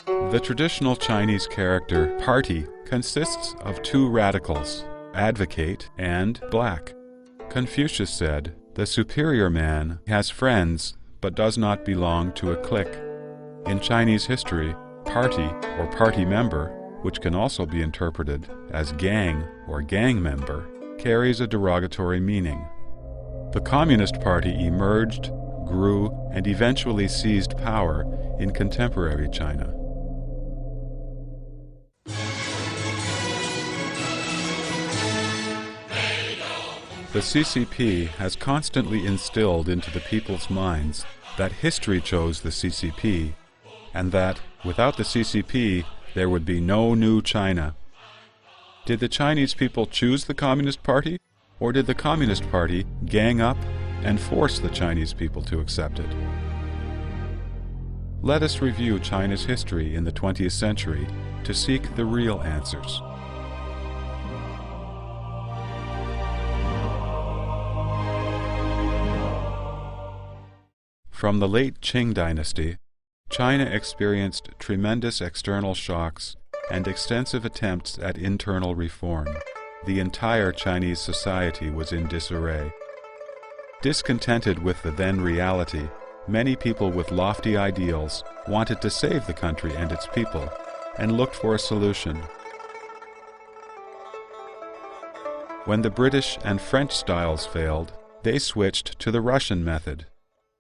The traditional Chinese character party consists of two radicals, advocate and black. Confucius said, "The superior man has friends but does not belong to a clique." In Chinese history, party or party member, which can also be interpreted as gang or gang member, carries a derogatory meaning. The Communist Party emerged, grew, and eventually seized power in contemporary China. The CCP has constantly instilled into the people's minds that history chose the CCP, and that, without the CCP, there would be no new China. Did the Chinese people choose the Communist Party, or did the Communist Party gang up and force the Chinese people to accept it? Let us review China's history in the 20th century to seek the real answers. From the late Qing dynasty, China experienced tremendous external shocks and extensive attempts at internal reform. The entire Chinese society was in disarray. Discontented with the then reality, many people with lofty ideals wanted to save the country and its people, and looked for a solution. When the British and French styles failed, they switched to the Russian method.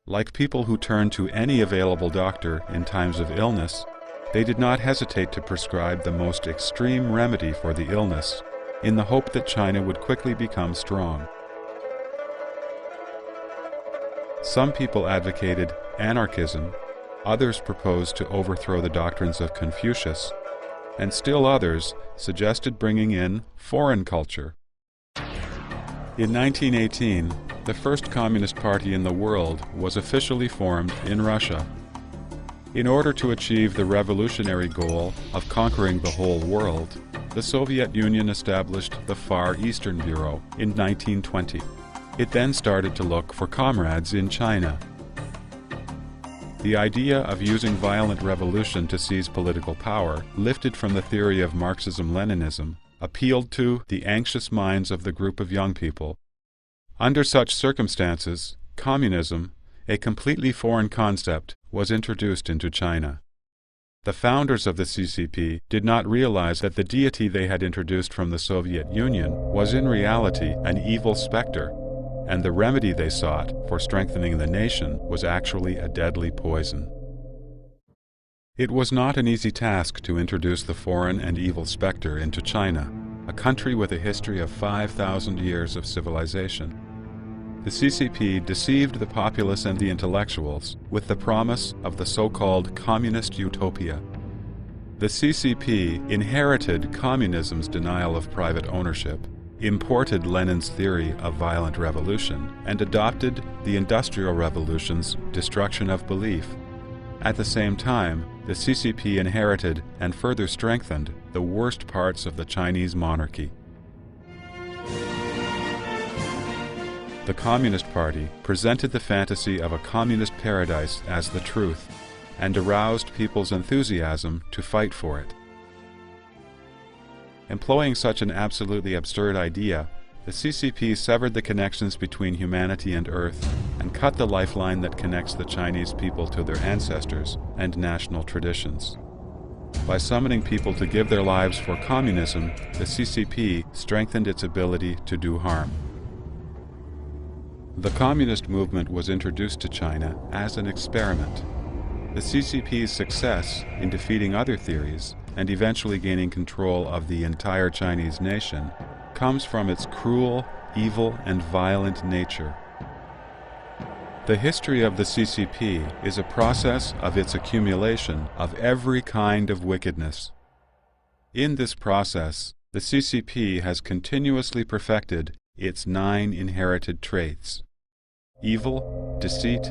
Like people who turned to any available doctor in times of illness, they did not hesitate to prescribe the most extreme remedy for the illness, in the hope that China would quickly become strong. Some people advocated anarchism, others proposed to overthrow the doctrines of Confucius, and still others suggested bringing in foreign culture. In 1918, the first Communist Party in the world was officially formed in Russia. In order to achieve the revolutionary goal of conquering the whole world, the Soviet Union established the Far Eastern Bureau in 1920. It then started to look for comrades in China. The idea of using violent revolution to seize political power, lifted from the theory of Marxism-Leninism, appealed to the anxious minds of the group of young people. Under such circumstances, communism, a completely foreign concept, was introduced into China. The founders of the CCP did not realize that the deity they had introduced from the Soviet Union was in reality an evil specter, and the remedy they sought for strengthening the nation was actually a deadly poison. It was not an easy task to introduce the foreign and evil specter into China, a country with a history of 5,000 years of civilization. The CCP deceived the populace and the intellectuals with the promise of the so-called communist utopia. The CCP inherited communism's denial of private ownership, imported Lenin's theory of violent revolution, and adopted the Industrial Revolution's destruction of belief. At the same time, the CCP inherited and further strengthened the worst parts of the Chinese monarchy. The Communist Party presented the fantasy of a communist paradise as the truth, and aroused people's enthusiasm to fight for it. Employing such an absolutely absurd idea, the CCP severed the connections between humanity and Earth and cut the lifeline that connects the Chinese people to their ancestors and national traditions. By summoning people to give their lives for communism, the CCP strengthened its ability to do harm. The communist movement was introduced to China as an experiment. The CCP's success in defeating other theories and eventually gaining control of the entire Chinese nation comes from its cruel, evil, and violent nature. The history of the CCP is a process of its accumulation of every kind of wickedness. In this process, the CCP has continuously perfected its 9 inherited traits: evil, deceit,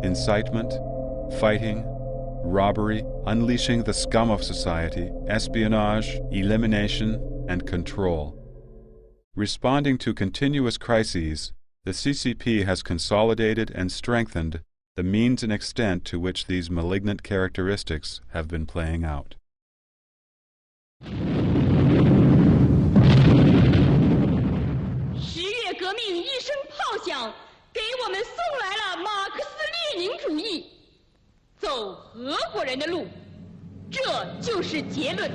incitement, fighting, robbery, unleashing the scum of society, espionage, elimination, and control. Responding to continuous crises, the CCP has consolidated and strengthened the means and extent to which these malignant characteristics have been playing out. 十月革命一声炮响，给我们送来了马克思列宁主义，走俄国人的路，这就是结论。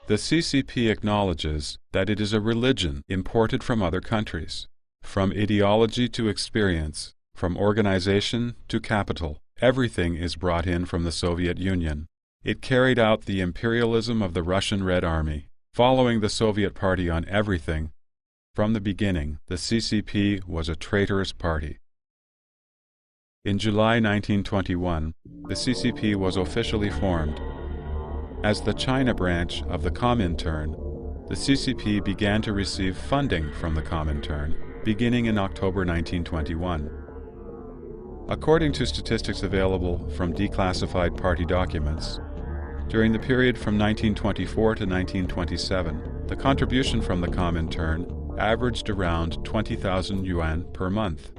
The CCP acknowledges that it is a religion imported from other countries. From ideology to experience, from organization to capital, everything is brought in from the Soviet Union. It carried out the imperialism of the Russian Red Army, following the Soviet Party on everything. From the beginning, the CCP was a traitorous party. In July 1921, the CCP was officially formed. As the China branch of the Comintern, the CCP began to receive funding from the Comintern, beginning in October 1921. According to statistics available from declassified party documents, during the period from 1924 to 1927, the contribution from the Comintern averaged around 20,000 yuan per month.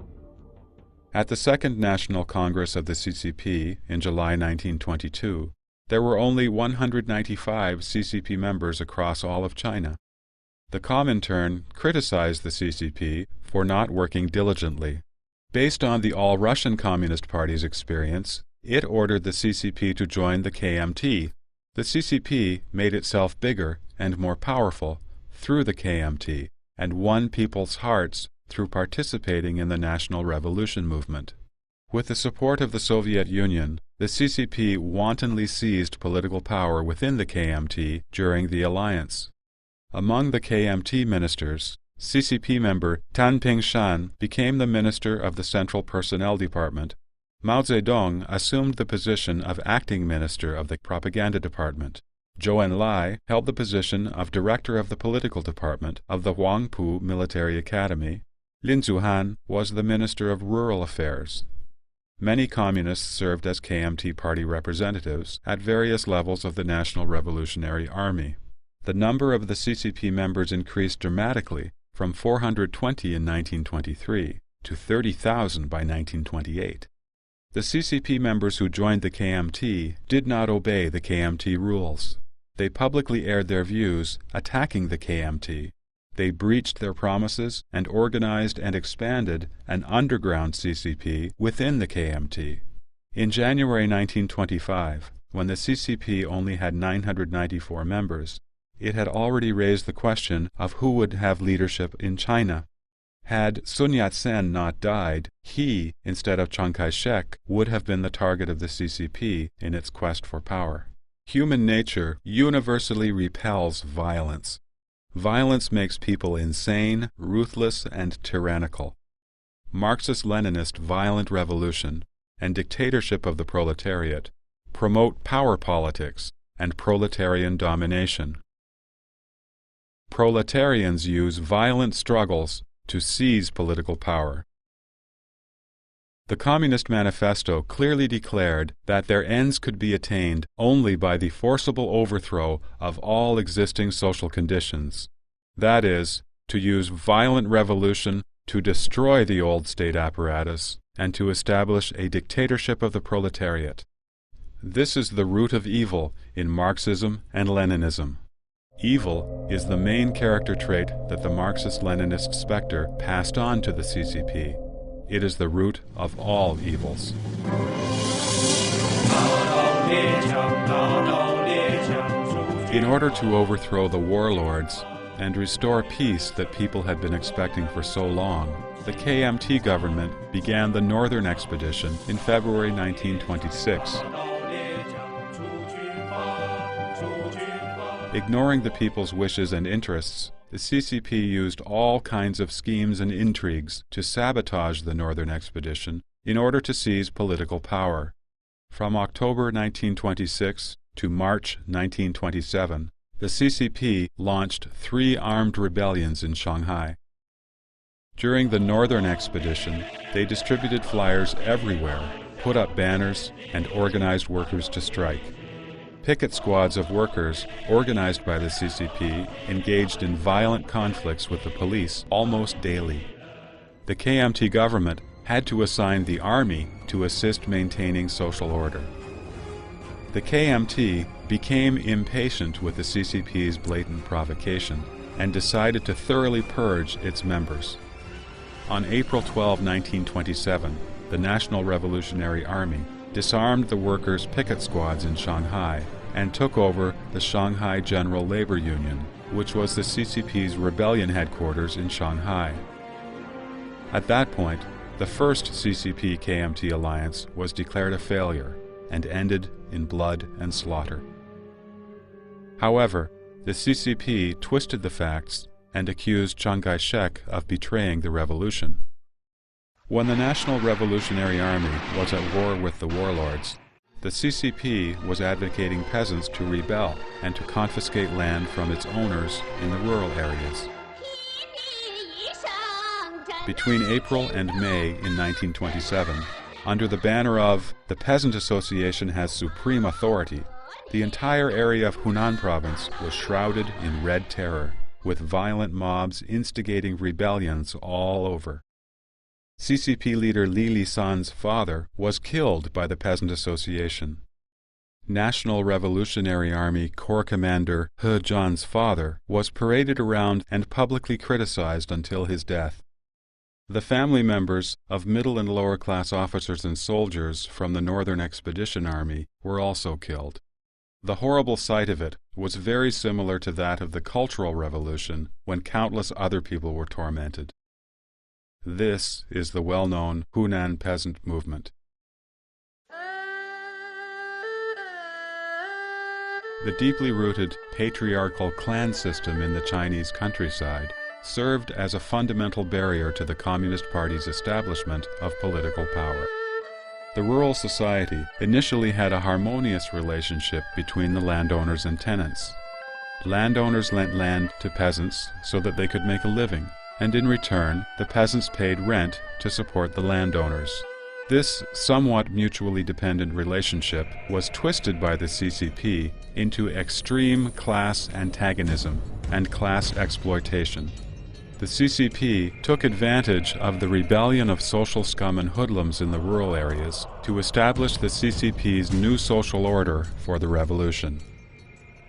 At the Second National Congress of the CCP in July 1922, there were only 195 CCP members across all of China. The Comintern criticized the CCP for not working diligently. Based on the All-Russian Communist Party's experience, it ordered the CCP to join the KMT. The CCP made itself bigger and more powerful through the KMT and won people's hearts through participating in the National Revolution movement. With the support of the Soviet Union, the CCP wantonly seized political power within the KMT during the alliance. Among the KMT ministers, CCP member Tan Pingshan became the minister of the Central Personnel Department. Mao Zedong assumed the position of acting minister of the Propaganda Department. Zhou Enlai held the position of director of the political department of the Huangpu Military Academy. Lin Zuhan was the minister of rural affairs. Many communists served as KMT party representatives at various levels of the National Revolutionary Army. The number of the CCP members increased dramatically from 420 in 1923 to 30,000 by 1928. The CCP members who joined the KMT did not obey the KMT rules. They publicly aired their views, attacking the KMT. They breached their promises and organized and expanded an underground CCP within the KMT. In January 1925, when the CCP only had 994 members, it had already raised the question of who would have leadership in China. Had Sun Yat-sen not died, he, instead of Chiang Kai-shek, would have been the target of the CCP in its quest for power. Human nature universally repels violence. Violence makes people insane, ruthless, and tyrannical. Marxist-Leninist violent revolution and dictatorship of the proletariat promote power politics and proletarian domination. Proletarians use violent struggles to seize political power. The Communist Manifesto clearly declared that their ends could be attained only by the forcible overthrow of all existing social conditions. That is, to use violent revolution to destroy the old state apparatus and to establish a dictatorship of the proletariat. This is the root of evil in Marxism and Leninism. Evil is the main character trait that the Marxist-Leninist spectre passed on to the CCP. It is the root of all evils. In order to overthrow the warlords and restore peace that people had been expecting for so long, the KMT government began the Northern Expedition in February 1926. Ignoring the people's wishes and interests, the CCP used all kinds of schemes and intrigues to sabotage the Northern Expedition in order to seize political power. From October 1926 to March 1927, the CCP launched 3 armed rebellions in Shanghai. During the Northern Expedition, they distributed flyers everywhere, put up banners, and organized workers to strike. Picket squads of workers, organized by the CCP, engaged in violent conflicts with the police almost daily. The KMT government had to assign the army to assist maintaining social order. The KMT became impatient with the CCP's blatant provocation and decided to thoroughly purge its members. On April 12, 1927, the National Revolutionary Army disarmed the workers' picket squads in Shanghai and took over the Shanghai General Labor Union, which was the CCP's rebellion headquarters in Shanghai. At that point, the first CCP-KMT alliance was declared a failure and ended in blood and slaughter. However, the CCP twisted the facts and accused Chiang Kai-shek of betraying the revolution. When the National Revolutionary Army was at war with the warlords, the CCP was advocating peasants to rebel and to confiscate land from its owners in the rural areas. Between April and May in 1927, under the banner of "The Peasant Association has supreme authority," the entire area of Hunan province was shrouded in red terror, with violent mobs instigating rebellions all over. CCP leader Li Lisan's father was killed by the Peasant Association. National Revolutionary Army Corps Commander He Zhan's father was paraded around and publicly criticized until his death. The family members of middle and lower class officers and soldiers from the Northern Expedition Army were also killed. The horrible sight of it was very similar to that of the Cultural Revolution, when countless other people were tormented. This is the well-known Hunan peasant movement. The deeply rooted patriarchal clan system in the Chinese countryside served as a fundamental barrier to the Communist Party's establishment of political power. The rural society initially had a harmonious relationship between the landowners and tenants. Landowners lent land to peasants so that they could make a living, and in return, the peasants paid rent to support the landowners. This somewhat mutually dependent relationship was twisted by the CCP into extreme class antagonism and class exploitation. The CCP took advantage of the rebellion of social scum and hoodlums in the rural areas to establish the CCP's new social order for the revolution.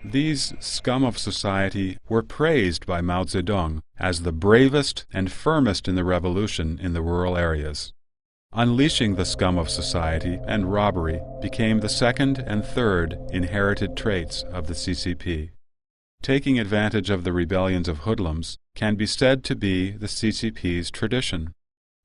These scum of society were praised by Mao Zedong as the bravest and firmest in the revolution in the rural areas. Unleashing the scum of society and robbery became the second and third inherited traits of the CCP. Taking advantage of the rebellions of hoodlums can be said to be the CCP's tradition.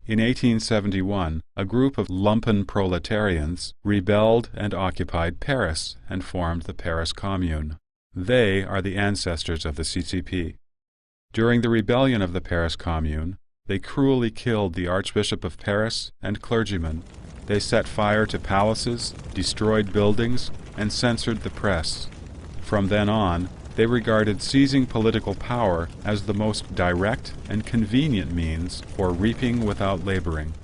In 1871, a group of lumpen proletarians rebelled and occupied Paris and formed the Paris Commune. They are the ancestors of the CCP. During the rebellion of the Paris Commune, they cruelly killed the Archbishop of Paris and clergymen. They set fire to palaces, destroyed buildings, and censored the press. From then on, they regarded seizing political power as the most direct and convenient means for reaping without laboring.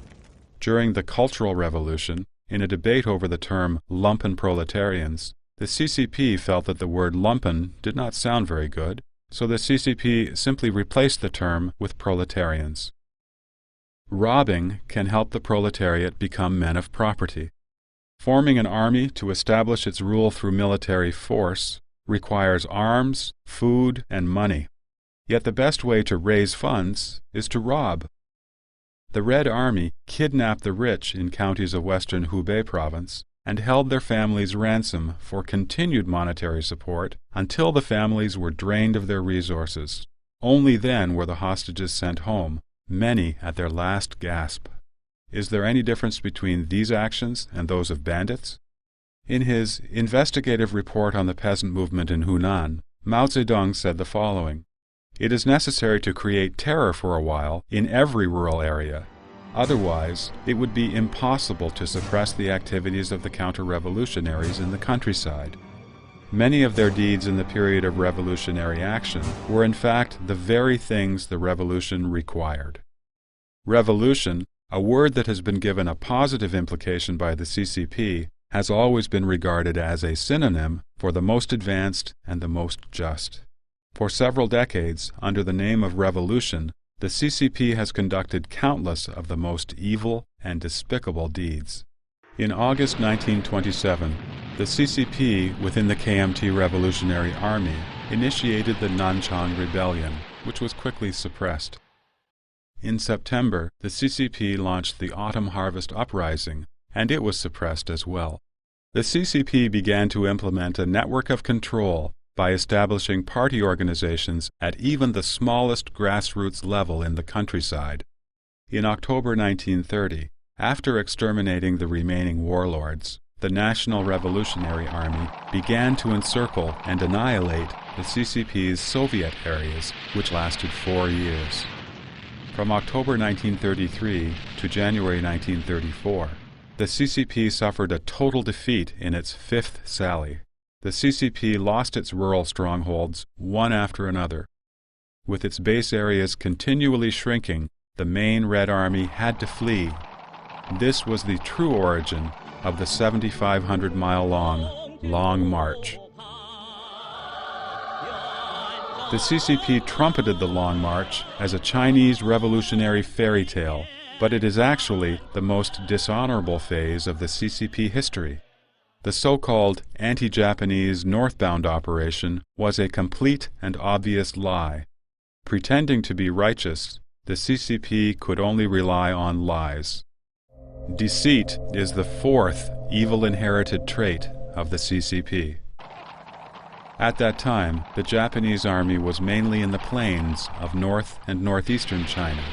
During the Cultural Revolution, in a debate over the term lumpen proletarians, the CCP felt that the word lumpen did not sound very good, so the CCP simply replaced the term with proletarians. Robbing can help the proletariat become men of property. Forming an army to establish its rule through military force requires arms, food, and money. Yet the best way to raise funds is to rob. The Red Army kidnapped the rich in counties of western Hubei province and held their families ransom for continued monetary support until the families were drained of their resources. Only then were the hostages sent home, many at their last gasp. Is there any difference between these actions and those of bandits? In his investigative report on the peasant movement in Hunan, Mao Zedong said the following: "It is necessary to create terror for a while in every rural area. Otherwise, it would be impossible to suppress the activities of the counter-revolutionaries in the countryside." Many of their deeds in the period of revolutionary action were in fact the very things the revolution required. Revolution, a word that has been given a positive implication by the CCP, has always been regarded as a synonym for the most advanced and the most just. For several decades, under the name of revolution, the CCP has conducted countless of the most evil and despicable deeds. In August 1927, the CCP within the KMT Revolutionary Army initiated the Nanchang Rebellion, which was quickly suppressed. In September, the CCP launched the Autumn Harvest Uprising, and it was suppressed as well. The CCP began to implement a network of control by establishing party organizations at even the smallest grassroots level in the countryside. In October 1930, after exterminating the remaining warlords, the National Revolutionary Army began to encircle and annihilate the CCP's Soviet areas, which lasted 4 years. From October 1933 to January 1934, the CCP suffered a total defeat in its fifth sally. The CCP lost its rural strongholds one after another. With its base areas continually shrinking, the main Red Army had to flee. This was the true origin of the 7,500-mile-long Long March. The CCP trumpeted the Long March as a Chinese revolutionary fairy tale, but it is actually the most dishonorable phase of the CCP history. The so-called anti-Japanese northbound operation was a complete and obvious lie. Pretending to be righteous, the CCP could only rely on lies. Deceit is the fourth evil inherited trait of the CCP. At that time, the Japanese army was mainly in the plains of north and northeastern China.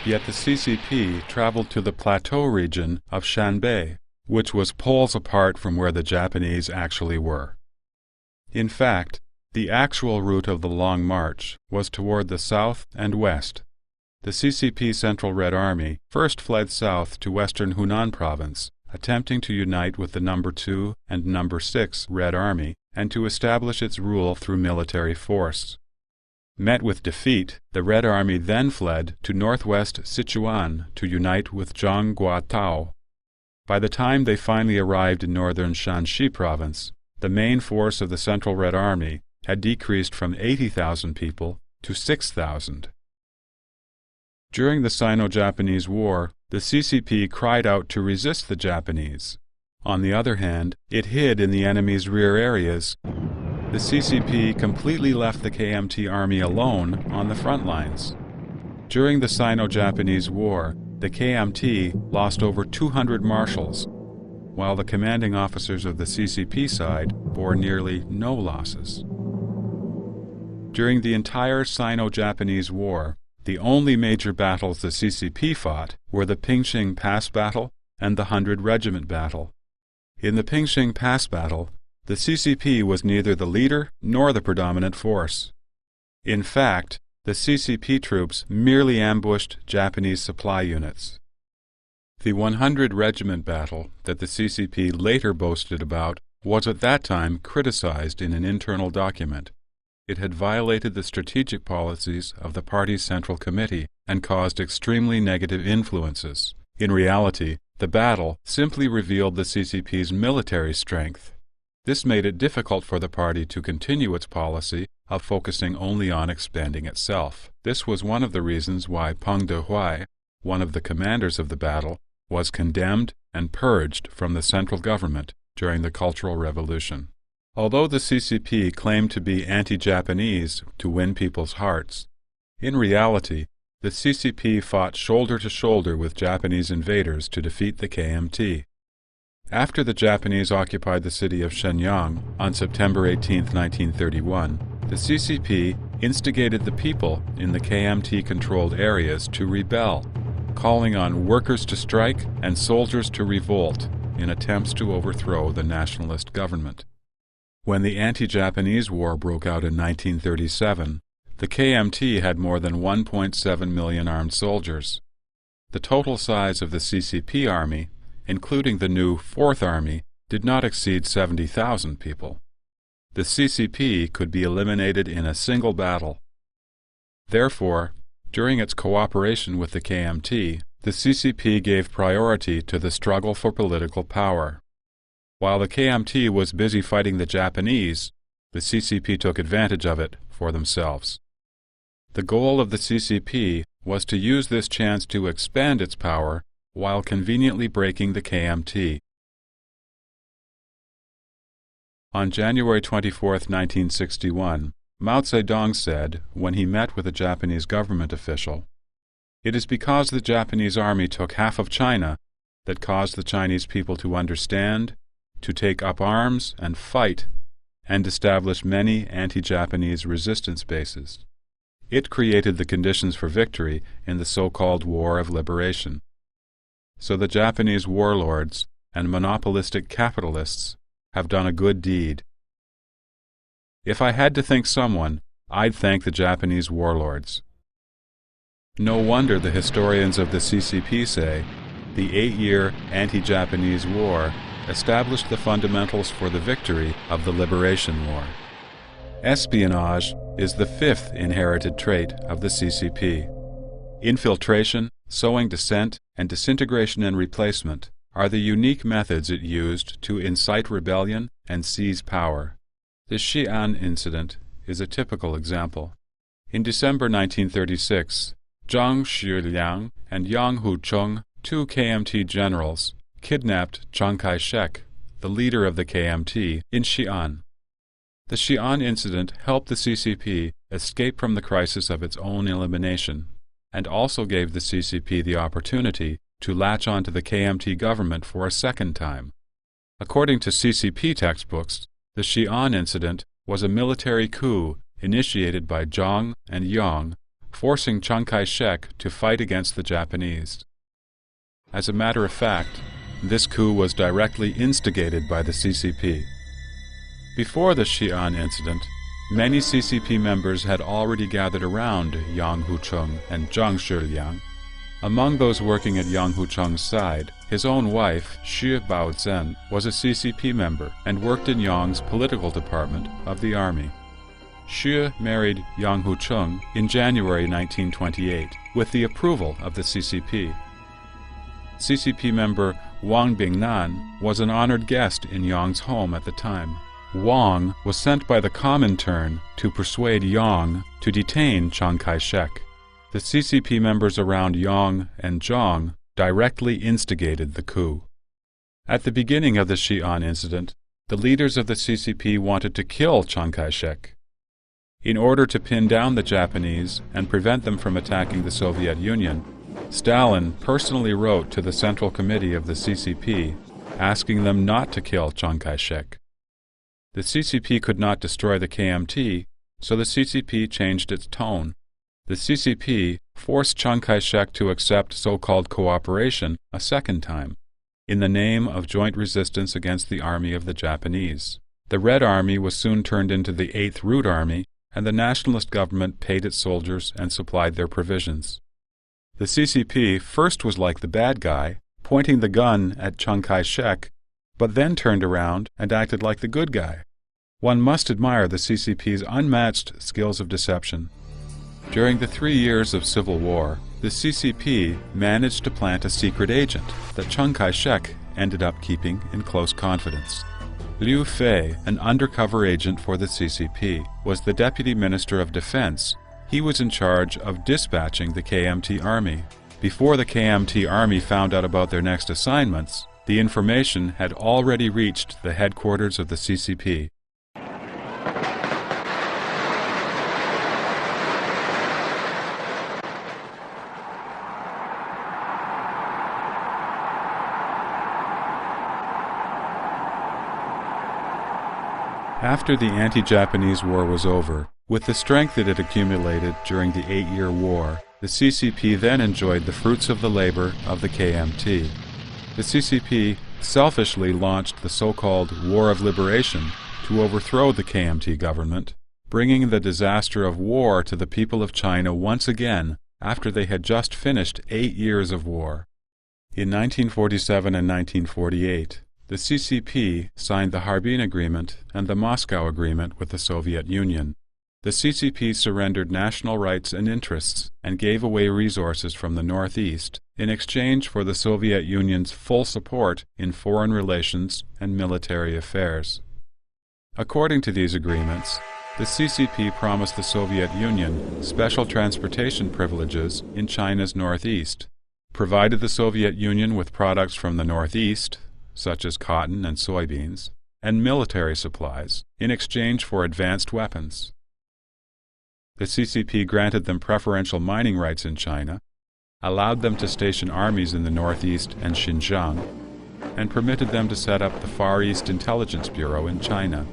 Yet the CCP traveled to the plateau region of Shanbei, which was poles apart from where the Japanese actually were. In fact, the actual route of the Long March was toward the south and west. The CCP Central Red Army first fled south to western Hunan Province, attempting to unite with the No. 2 and No. 6 Red Army and to establish its rule through military force. Met with defeat, the Red Army then fled to northwest Sichuan to unite with Zhang Guotao. By the time they finally arrived in northern Shanxi Province, the main force of the Central Red Army had decreased from 80,000 people to 6,000. During the Sino-Japanese War, the CCP cried out to resist the Japanese. On the other hand, it hid in the enemy's rear areas. The CCP completely left the KMT army alone on the front lines. During the Sino-Japanese War, the KMT lost over 200 marshals, while the commanding officers of the CCP side bore nearly no losses. During the entire Sino-Japanese War, the only major battles the CCP fought were the Pingxing Pass Battle and the 100 Regiment Battle. In the Pingxing Pass Battle, the CCP was neither the leader nor the predominant force. In fact, the CCP troops merely ambushed Japanese supply units. The 100 Regiment Battle that the CCP later boasted about was at that time criticized in an internal document. It had violated the strategic policies of the party's Central Committee and caused extremely negative influences. In reality, the battle simply revealed the CCP's military strength. This made it difficult for the party to continue its policy of focusing only on expanding itself. This was one of the reasons why Peng Dehuai, one of the commanders of the battle, was condemned and purged from the central government during the Cultural Revolution. Although the CCP claimed to be anti-Japanese to win people's hearts, in reality, the CCP fought shoulder to shoulder with Japanese invaders to defeat the KMT. After the Japanese occupied the city of Shenyang on September 18, 1931, the CCP instigated the people in the KMT-controlled areas to rebel, calling on workers to strike and soldiers to revolt in attempts to overthrow the nationalist government. When the anti-Japanese war broke out in 1937, the KMT had more than 1.7 million armed soldiers. The total size of the CCP army, including the new Fourth Army, did not exceed 70,000 people. The CCP could be eliminated in a single battle. Therefore, during its cooperation with the KMT, the CCP gave priority to the struggle for political power. While the KMT was busy fighting the Japanese, the CCP took advantage of it for themselves. The goal of the CCP was to use this chance to expand its power while conveniently breaking the KMT. On January 24, 1961, Mao Zedong said, when he met with a Japanese government official, "It is because the Japanese army took half of China that caused the Chinese people to understand, to take up arms and fight, and establish many anti-Japanese resistance bases. It created the conditions for victory in the so-called War of Liberation. So the Japanese warlords and monopolistic capitalists have done a good deed. If I had to thank someone, I'd thank the Japanese warlords." No wonder the historians of the CCP say the 8-year anti-Japanese war established the fundamentals for the victory of the Liberation War. Espionage is the 5th inherited trait of the CCP. Infiltration, sowing dissent, and disintegration and replacement are the unique methods it used to incite rebellion and seize power. The Xi'an incident is a typical example. In December 1936, Zhang Shiliang and Yang Hucheng, 2 KMT generals, kidnapped Chiang Kai-shek, the leader of the KMT, in Xi'an. The Xi'an incident helped the CCP escape from the crisis of its own elimination, and also gave the CCP the opportunity to latch onto the KMT government for a second time. According to CCP textbooks, the Xi'an incident was a military coup initiated by Zhang and Yang, forcing Chiang Kai-shek to fight against the Japanese. As a matter of fact, this coup was directly instigated by the CCP. Before the Xi'an incident, many CCP members had already gathered around Yang Hucheng and Zhang Shiliang. Among those working at Yang Hucheng's side, his own wife, Xu Baozhen, was a CCP member and worked in Yang's political department of the army. Xu married Yang Hucheng in January 1928 with the approval of the CCP. CCP member Wang Bingnan was an honored guest in Yang's home at the time. Wang was sent by the Comintern to persuade Yang to detain Chiang Kai-shek. The CCP members around Yang and Zhang directly instigated the coup. At the beginning of the Xi'an incident, the leaders of the CCP wanted to kill Chiang Kai-shek. In order to pin down the Japanese and prevent them from attacking the Soviet Union, Stalin personally wrote to the Central Committee of the CCP, asking them not to kill Chiang Kai-shek. The CCP could not destroy the KMT, so the CCP changed its tone. The CCP forced Chiang Kai-shek to accept so-called cooperation a second time, in the name of joint resistance against the army of the Japanese. The Red Army was soon turned into the 8th Root Army, and the nationalist government paid its soldiers and supplied their provisions. The CCP first was like the bad guy, pointing the gun at Chiang Kai-shek, but then turned around and acted like the good guy. One must admire the CCP's unmatched skills of deception. During the 3 years of civil war, the CCP managed to plant a secret agent that Chiang Kai-shek ended up keeping in close confidence. Liu Fei, an undercover agent for the CCP, was the Deputy Minister of Defense. He was in charge of dispatching the KMT army. Before the KMT army found out about their next assignments, the information had already reached the headquarters of the CCP. After the anti-Japanese war was over, with the strength it had accumulated during the 8-year war, the CCP then enjoyed the fruits of the labor of the KMT. The CCP selfishly launched the so-called War of Liberation to overthrow the KMT government, bringing the disaster of war to the people of China once again after they had just finished 8 years of war. In 1947 and 1948, the CCP signed the Harbin Agreement and the Moscow Agreement with the Soviet Union. The CCP surrendered national rights and interests and gave away resources from the Northeast in exchange for the Soviet Union's full support in foreign relations and military affairs. According to these agreements, The CCP promised the Soviet Union special transportation privileges in China's northeast, provided the Soviet Union with products from the northeast, such as cotton and soybeans, and military supplies in exchange for advanced weapons. The CCP granted them preferential mining rights in China, allowed them to station armies in the northeast and Xinjiang, and permitted them to set up the Far East Intelligence Bureau in China.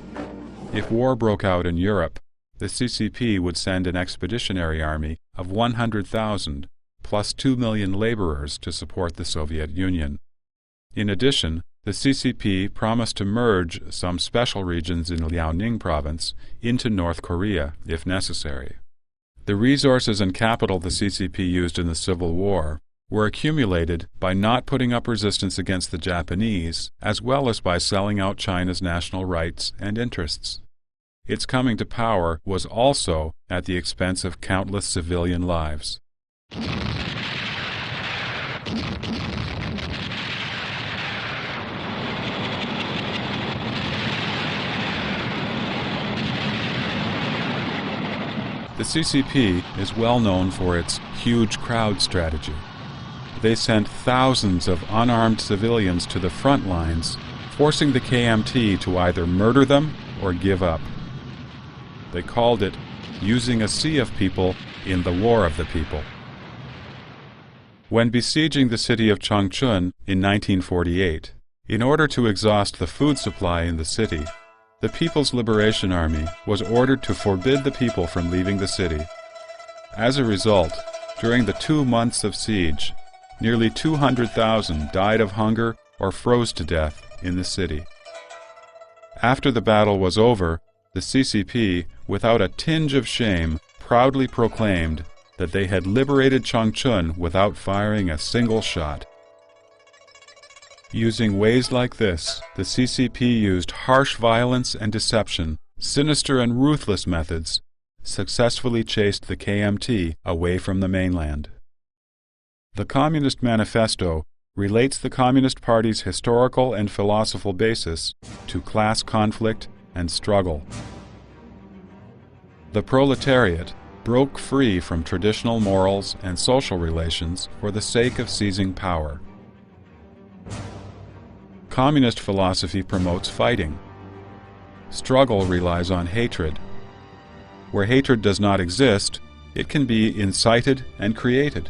If war broke out in Europe, the CCP would send an expeditionary army of 100,000 plus 2 million laborers to support the Soviet Union. In addition, the CCP promised to merge some special regions in Liaoning province into North Korea, if necessary. The resources and capital the CCP used in the Civil War were accumulated by not putting up resistance against the Japanese, as well as by selling out China's national rights and interests. Its coming to power was also at the expense of countless civilian lives. The CCP is well known for its huge crowd strategy. They sent thousands of unarmed civilians to the front lines, forcing the KMT to either murder them or give up. They called it using a sea of people in the war of the people. When besieging the city of Changchun in 1948, in order to exhaust the food supply in the city, the People's Liberation Army was ordered to forbid the people from leaving the city. As a result, during the 2 months of siege, nearly 200,000 died of hunger or froze to death in the city. After the battle was over, the CCP, without a tinge of shame, proudly proclaimed that they had liberated Changchun without firing a single shot. Using ways like this, the CCP used harsh violence and deception, sinister and ruthless methods, successfully chased the KMT away from the mainland. The Communist Manifesto relates the Communist Party's historical and philosophical basis to class conflict and struggle. The proletariat broke free from traditional morals and social relations for the sake of seizing power. Communist philosophy promotes fighting. Struggle relies on hatred. Where hatred does not exist, it can be incited and created.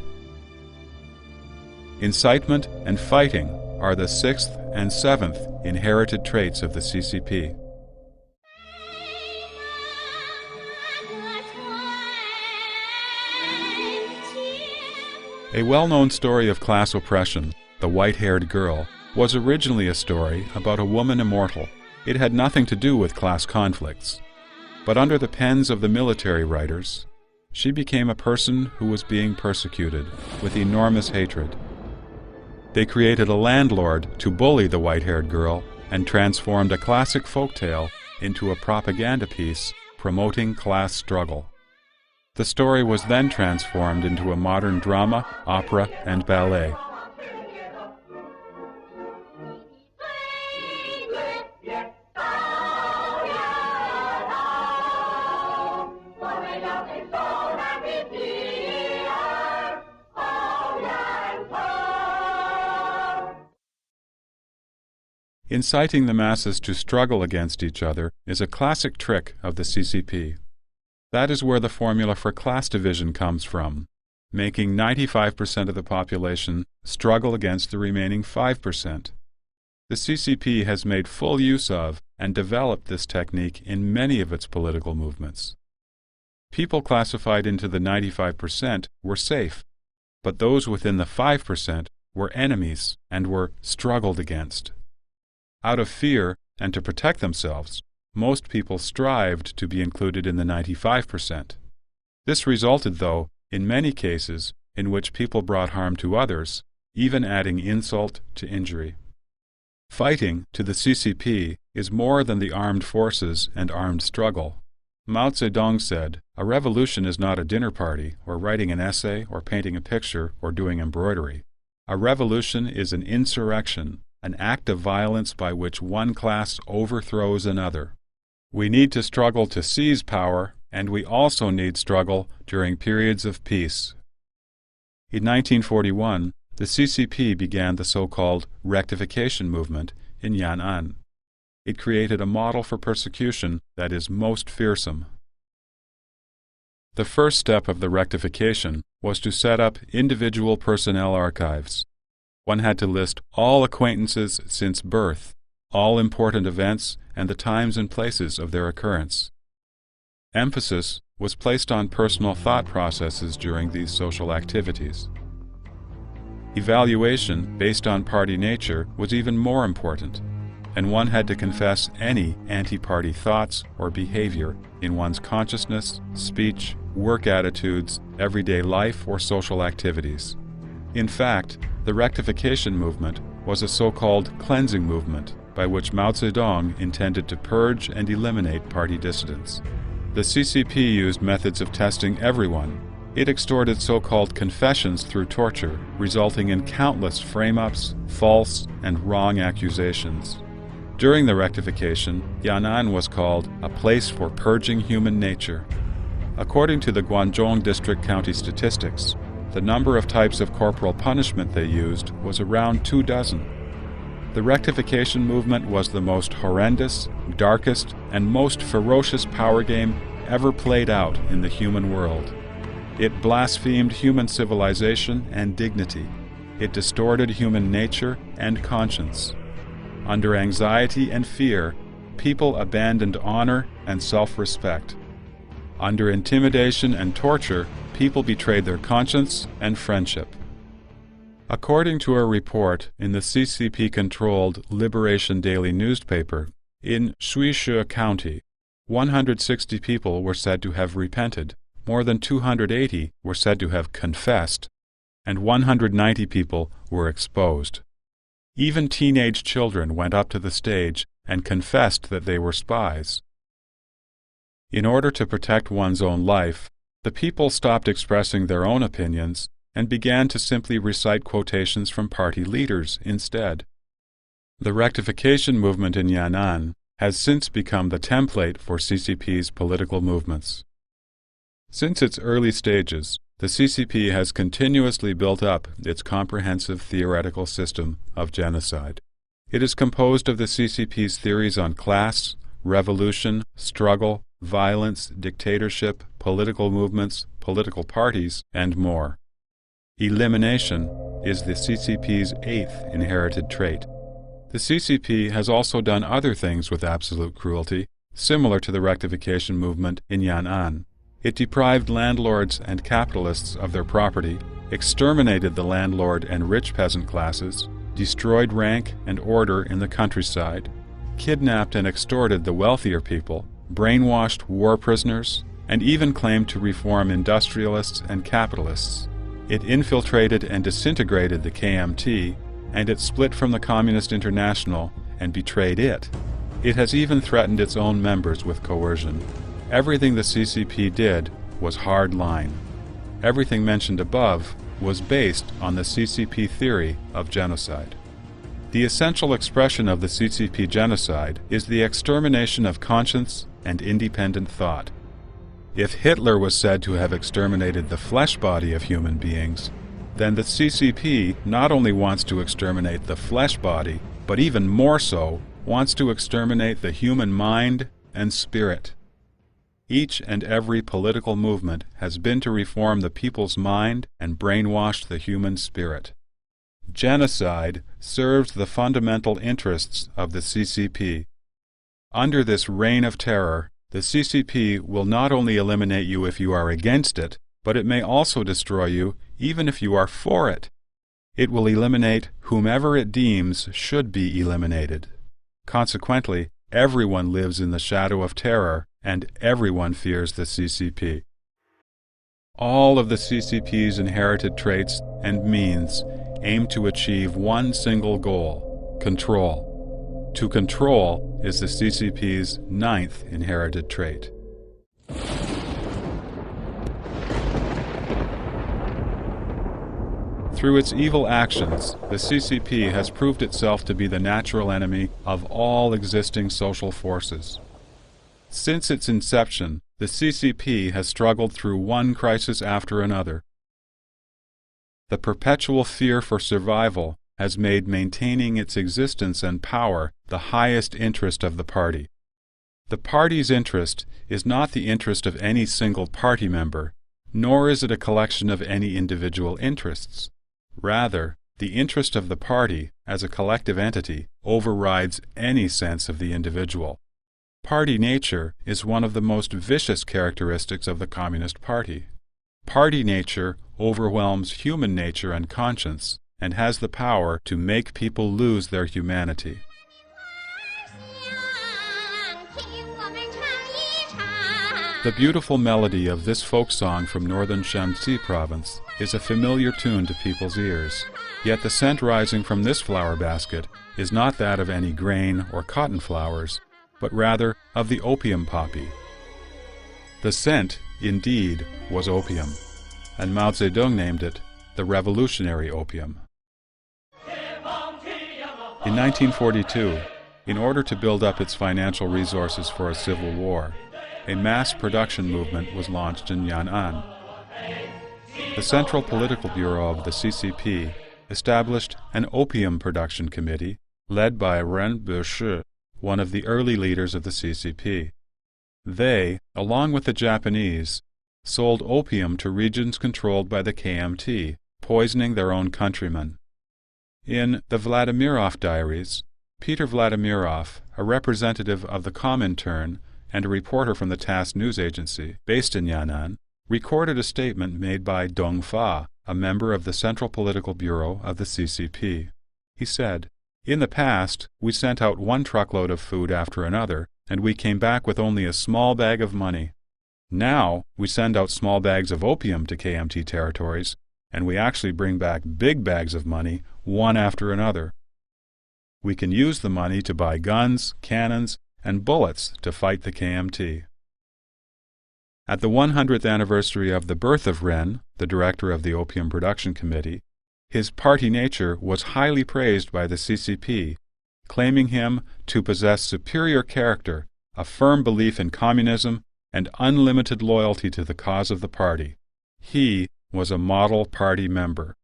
Incitement and fighting are the 6th and 7th inherited traits of the CCP. A well-known story of class oppression, The White-Haired Girl, was originally a story about a woman immortal. It had nothing to do with class conflicts. But under the pens of the military writers, she became a person who was being persecuted with enormous hatred. They created a landlord to bully the white-haired girl and transformed a classic folktale into a propaganda piece promoting class struggle. The story was then transformed into a modern drama, opera, and ballet. Inciting the masses to struggle against each other is a classic trick of the CCP. That is where the formula for class division comes from, making 95% of the population struggle against the remaining 5%. The CCP has made full use of and developed this technique in many of its political movements. People classified into the 95% were safe, but those within the 5% were enemies and were struggled against. Out of fear and to protect themselves, most people strived to be included in the 95%. This resulted, though, in many cases in which people brought harm to others, even adding insult to injury. Fighting, to the CCP, is more than the armed forces and armed struggle. Mao Zedong said, "A revolution is not a dinner party, or writing an essay, or painting a picture, or doing embroidery. A revolution is an insurrection, an act of violence by which one class overthrows another. We need to struggle to seize power, and we also need struggle during periods of peace. In 1941, the CCP began the so-called rectification movement in Yan'an. It created a model for persecution that is most fearsome. The first step of the rectification was to set up individual personnel archives. One had to list all acquaintances since birth, all important events, and the times and places of their occurrence. Emphasis was placed on personal thought processes during these social activities. Evaluation based on party nature was even more important, and one had to confess any anti-party thoughts or behavior in one's consciousness, speech, work attitudes, everyday life, or social activities. In fact, the rectification movement was a so-called cleansing movement by which Mao Zedong intended to purge and eliminate party dissidents. The CCP used methods of testing everyone. It extorted so-called confessions through torture, resulting in countless frame-ups, false, and wrong accusations. During the rectification, Yan'an was called a place for purging human nature. According to the Guangdong District County statistics, the number of types of corporal punishment they used was around 24. The rectification movement was the most horrendous, darkest, and most ferocious power game ever played out in the human world. It blasphemed human civilization and dignity. It distorted human nature and conscience. Under anxiety and fear, people abandoned honor and self-respect. Under intimidation and torture, people betrayed their conscience and friendship. According to a report in the CCP-controlled Liberation Daily newspaper, in Shuishe County, 160 people were said to have repented, more than 280 were said to have confessed, and 190 people were exposed. Even teenage children went up to the stage and confessed that they were spies. In order to protect one's own life, the people stopped expressing their own opinions and began to simply recite quotations from party leaders instead. The rectification movement in Yan'an has since become the template for CCP's political movements. Since its early stages, the CCP has continuously built up its comprehensive theoretical system of genocide. It is composed of the CCP's theories on class, revolution, struggle, violence, dictatorship, political movements, political parties, and more. Elimination is the CCP's 8th inherited trait. The CCP has also done other things with absolute cruelty, similar to the rectification movement in Yan'an. It deprived landlords and capitalists of their property, exterminated the landlord and rich peasant classes, destroyed rank and order in the countryside, kidnapped and extorted the wealthier people, brainwashed war prisoners, and even claimed to reform industrialists and capitalists. It infiltrated and disintegrated the KMT, and it split from the Communist International and betrayed it. It has even threatened its own members with coercion. Everything the CCP did was hard line. Everything mentioned above was based on the CCP theory of genocide. The essential expression of the CCP genocide is the extermination of conscience and independent thought. If Hitler was said to have exterminated the flesh body of human beings, then the CCP not only wants to exterminate the flesh body, but even more so, wants to exterminate the human mind and spirit. Each and every political movement has been to reform the people's mind and brainwash the human spirit. Genocide serves the fundamental interests of the CCP. Under this reign of terror, the CCP will not only eliminate you if you are against it, but it may also destroy you even if you are for it. It will eliminate whomever it deems should be eliminated. Consequently, everyone lives in the shadow of terror, and everyone fears the CCP. All of the CCP's inherited traits and means aim to achieve one single goal: control. To control is the CCP's 9th inherited trait. Through its evil actions, the CCP has proved itself to be the natural enemy of all existing social forces. Since its inception, the CCP has struggled through one crisis after another. The perpetual fear for survival has made maintaining its existence and power the highest interest of the party. The party's interest is not the interest of any single party member, nor is it a collection of any individual interests. Rather, the interest of the party, as a collective entity, overrides any sense of the individual. Party nature is one of the most vicious characteristics of the Communist Party. Party nature overwhelms human nature and conscience, and has the power to make people lose their humanity. The beautiful melody of this folk song from northern Shanxi province is a familiar tune to people's ears, yet the scent rising from this flower basket is not that of any grain or cotton flowers, but rather of the opium poppy. The scent, indeed, was opium, and Mao Zedong named it the revolutionary opium. In 1942, in order to build up its financial resources for a civil war, a mass production movement was launched in Yan'an. The Central Political Bureau of the CCP established an opium production committee led by Ren Bushi, one of the early leaders of the CCP. They, along with the Japanese, sold opium to regions controlled by the KMT, poisoning their own countrymen. In the Vladimirov Diaries, Peter Vladimirov, a representative of the Comintern and a reporter from the TASS news agency, based in Yan'an, recorded a statement made by Dong Fa, a member of the Central Political Bureau of the CCP. He said, "In the past, we sent out one truckload of food after another, and we came back with only a small bag of money. Now, we send out small bags of opium to KMT territories, and we actually bring back big bags of money, one after another. We can use the money to buy guns, cannons, and bullets to fight the KMT." At the 100th anniversary of the birth of Ren, the director of the Opium Production Committee, his party nature was highly praised by the CCP, claiming him to possess superior character, a firm belief in communism, and unlimited loyalty to the cause of the party. He was a model party member.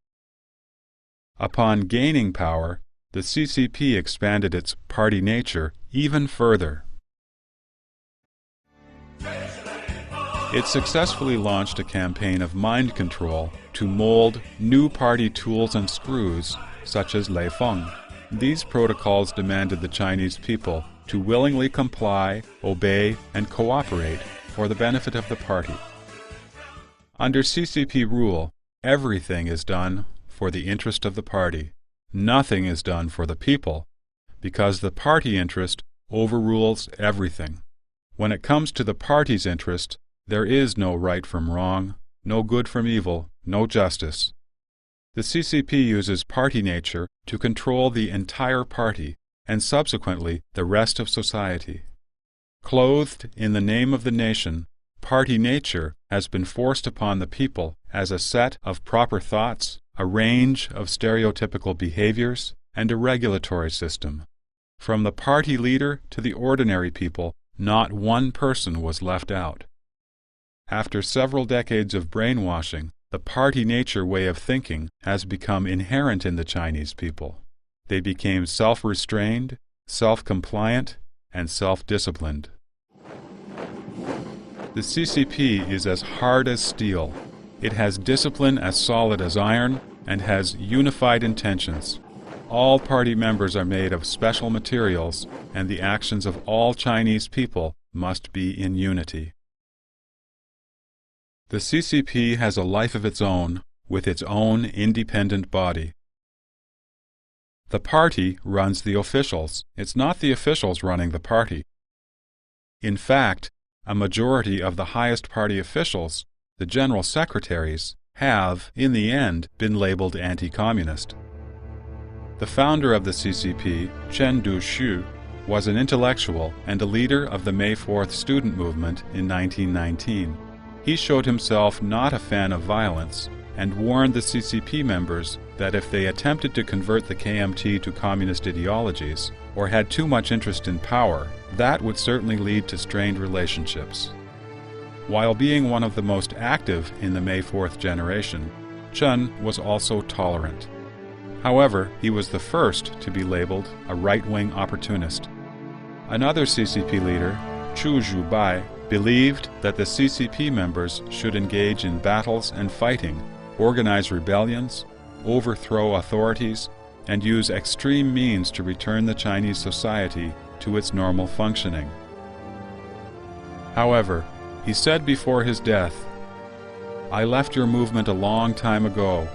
Upon gaining power, the CCP expanded its party nature even further. It successfully launched a campaign of mind control to mold new party tools and screws, such as Lei Feng. These protocols demanded the Chinese people to willingly comply, obey, and cooperate for the benefit of the party. Under CCP rule, everything is done for the interest of the party. Nothing is done for the people, because the party interest overrules everything. When it comes to the party's interest, there is no right from wrong, no good from evil, no justice. The CCP uses party nature to control the entire party and subsequently the rest of society. Clothed in the name of the nation, party nature has been forced upon the people as a set of proper thoughts, a range of stereotypical behaviors, and a regulatory system. From the party leader to the ordinary people, not one person was left out. After several decades of brainwashing, the party nature way of thinking has become inherent in the Chinese people. They became self-restrained, self-compliant, and self-disciplined. The CCP is as hard as steel. It has discipline as solid as iron and has unified intentions. All party members are made of special materials, and the actions of all Chinese people must be in unity. The CCP has a life of its own, with its own independent body. The party runs the officials. It's not the officials running the party. In fact, a majority of the highest party officials, the general secretaries, have, in the end, been labeled anti-communist. The founder of the CCP, Chen Du-shu, was an intellectual and a leader of the May 4th student movement in 1919. He showed himself not a fan of violence and warned the CCP members that if they attempted to convert the KMT to communist ideologies, or had too much interest in power, that would certainly lead to strained relationships. While being one of the most active in the May 4th generation, Chen was also tolerant. However, he was the first to be labeled a right-wing opportunist. Another CCP leader, Chu Zhubai, believed that the CCP members should engage in battles and fighting, organize rebellions, overthrow authorities, and use extreme means to return the Chinese society to its normal functioning. However, he said before his death, "I left your movement a long time ago.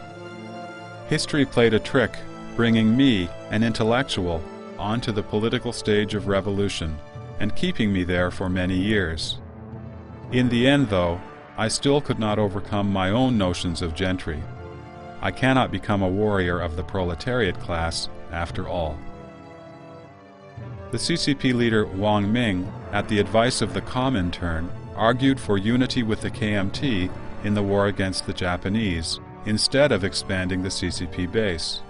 History played a trick, bringing me, an intellectual, onto the political stage of revolution, and keeping me there for many years. In the end, though, I still could not overcome my own notions of gentry. I cannot become a warrior of the proletariat class, after all." The CCP leader Wang Ming, at the advice of the Comintern, argued for unity with the KMT in the war against the Japanese, instead of expanding the CCP base.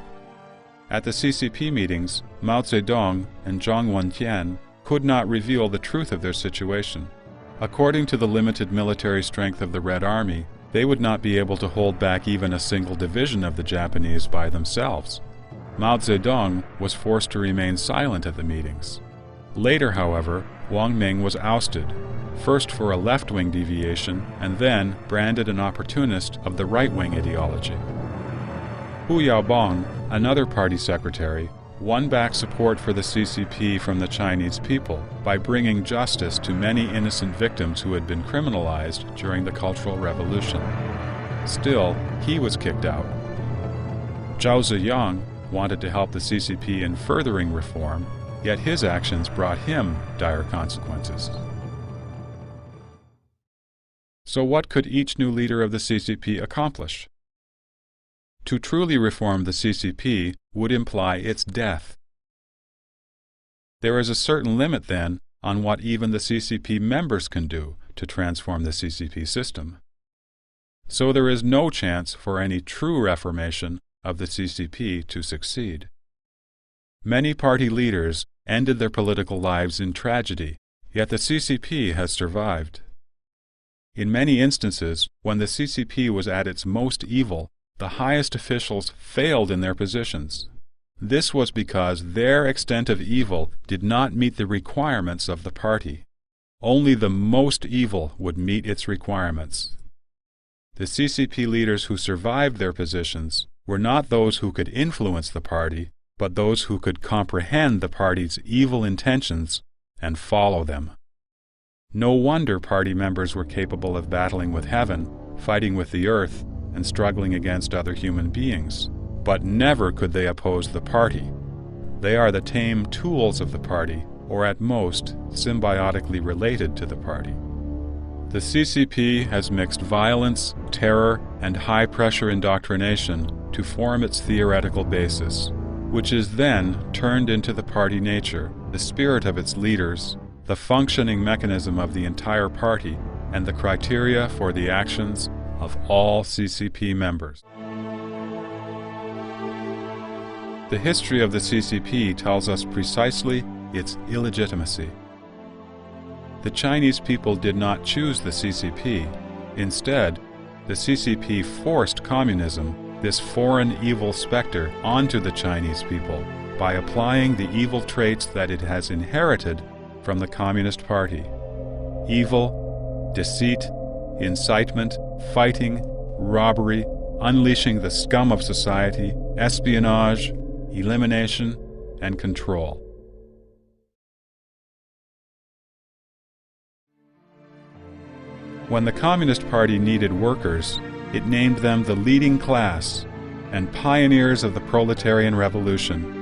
At the CCP meetings, Mao Zedong and Zhang Wenjian could not reveal the truth of their situation. According to the limited military strength of the Red Army, they would not be able to hold back even a single division of the Japanese by themselves. Mao Zedong was forced to remain silent at the meetings. Later, however, Wang Ming was ousted, first for a left-wing deviation and then branded an opportunist of the right-wing ideology. Hu Yaobang, another party secretary, won back support for the CCP from the Chinese people by bringing justice to many innocent victims who had been criminalized during the Cultural Revolution. Still, he was kicked out. Zhao Ziyang wanted to help the CCP in furthering reform, yet his actions brought him dire consequences. So what could each new leader of the CCP accomplish? To truly reform the CCP would imply its death. There is a certain limit, then, on what even the CCP members can do to transform the CCP system. So there is no chance for any true reformation of the CCP to succeed. Many party leaders ended their political lives in tragedy, yet the CCP has survived. In many instances, when the CCP was at its most evil, the highest officials failed in their positions. This was because their extent of evil did not meet the requirements of the party. Only the most evil would meet its requirements. The CCP leaders who survived their positions were not those who could influence the party, but those who could comprehend the party's evil intentions and follow them. No wonder party members were capable of battling with heaven, fighting with the earth, and struggling against other human beings. But never could they oppose the party. They are the tame tools of the party, or at most, symbiotically related to the party. The CCP has mixed violence, terror, and high-pressure indoctrination to form its theoretical basis, which is then turned into the party nature, the spirit of its leaders, the functioning mechanism of the entire party, and the criteria for the actions of all CCP members. The history of the CCP tells us precisely its illegitimacy. The Chinese people did not choose the CCP. Instead, the CCP forced communism, this foreign evil specter, onto the Chinese people by applying the evil traits that it has inherited from the Communist Party: evil, deceit, incitement, fighting, robbery, unleashing the scum of society, espionage, elimination, and control. When the Communist Party needed workers, it named them the leading class and pioneers of the proletarian revolution.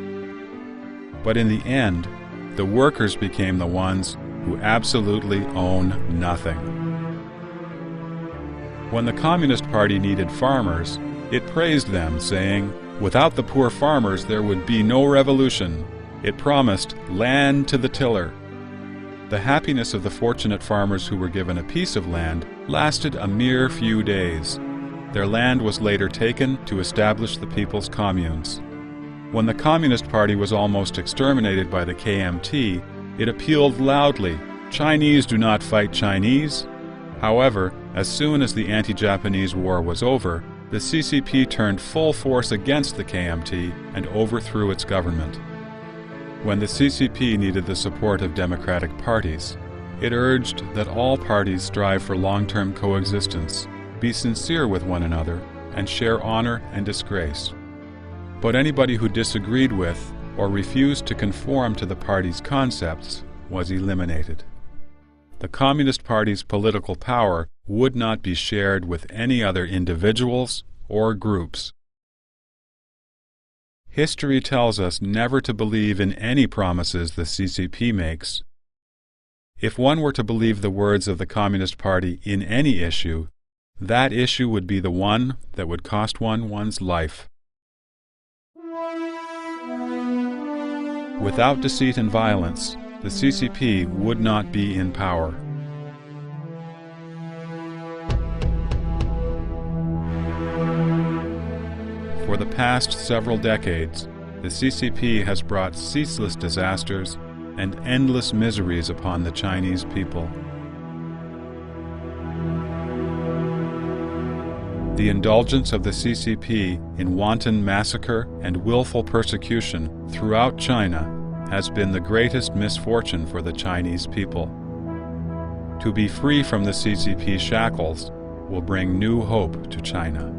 But in the end, the workers became the ones who absolutely own nothing. When the Communist Party needed farmers, it praised them, saying, "Without the poor farmers there would be no revolution." It promised land to the tiller. The happiness of the fortunate farmers who were given a piece of land lasted a mere few days. Their land was later taken to establish the People's Communes. When the Communist Party was almost exterminated by the KMT, it appealed loudly, "Chinese do not fight Chinese." However, as soon as the anti-Japanese war was over, the CCP turned full force against the KMT and overthrew its government. When the CCP needed the support of democratic parties, it urged that all parties strive for long-term coexistence, be sincere with one another, and share honor and disgrace. But anybody who disagreed with or refused to conform to the party's concepts was eliminated. The Communist Party's political power would not be shared with any other individuals or groups. History tells us never to believe in any promises the CCP makes. If one were to believe the words of the Communist Party in any issue, that issue would be the one that would cost one one's life. Without deceit and violence, the CCP would not be in power. For the past several decades, the CCP has brought ceaseless disasters and endless miseries upon the Chinese people. The indulgence of the CCP in wanton massacre and willful persecution throughout China has been the greatest misfortune for the Chinese people. To be free from the CCP shackles will bring new hope to China.